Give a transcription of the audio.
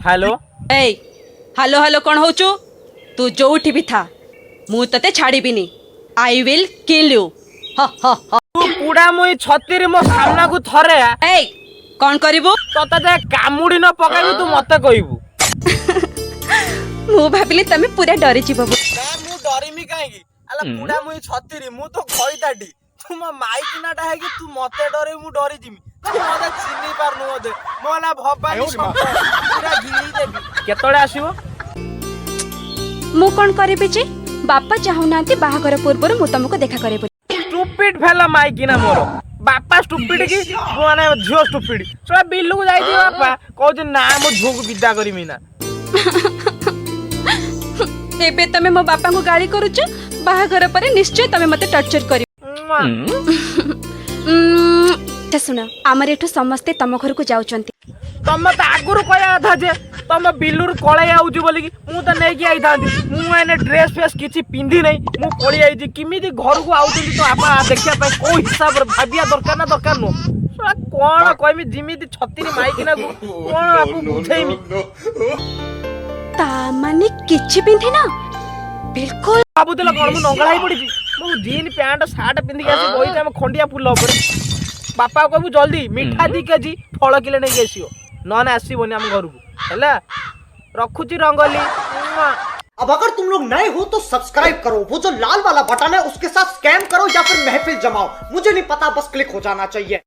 Hello ए hello hello कौन होचु तू जोठी भी था मु तते छाड़ीबिनी आई विल किल यू ह ह ह तू पुडा मुई छतीरी मो सामना को थरे ए कौन करिवु तते कामुडी न पकाबी तू मते कहबू मु भाबिली तमे पूरा डरी जीवो ना मु डरिमी काहेकी अला पुडा मुई छतीरी मु तो खइताडी तू मो माइकिनाटा है कि तू मते डरे मु डरी जिमी तू मते चिन्नी पारनु मते मोला भवानी शंकर पूरा गिणी देबी केतळे आसीबो मु कौन करिबि जे बापा चाहुनांती बाहागर पूर्व मु तुमको देखा करे स्टूपिड फेला माइकिना मोर बापा स्टूपिड की माने झियो स्टूपिड सोला बिल्लू को जाई बापा कहू ना मो झियो को विदा करमी ना एबे तमे मो बापा को गाली करूछ बाहागर परे निश्चय तमे मते टॉर्चर करी सुना आमर एठो समस्ते तम घर को जाउचंती तम त आगुरु कहया था जे तम बिल्लूर कळे आउजु बोली कि मु त नै कि आइ थांती मु एने ड्रेस फेस किछि पिंधी नै मु पळी आइ जी किमिति घर को आउजंती तो आपा देखिया पय को हिसाब रे भाबिया दरकार ना दरकार नो सोला कोन कहमी जिमिति छत्तीरी माइकिना को कोन आपु बुझैमी ता माने किछि पिंधे ना बिल्कुल बाबू देला कोन मु नंगळाई पड़ी छी मु जीन पैंट शर्ट पिंधी के आसी बही हम खंडिया फुल ऊपर बापा कहबू जल्दी मिठा दी केजी फल किले नै गेसियो नन आसीबोनी हम घर को हैला रखुची रंगोली अब अगर तुम लोग नए हो तो सब्सक्राइब करो, वो जो लाल वाला बटन है उसके साथ स्कैम करो या फिर महफिल जमाओ, मुझे नहीं पता, बस क्लिक हो जाना चाहिए।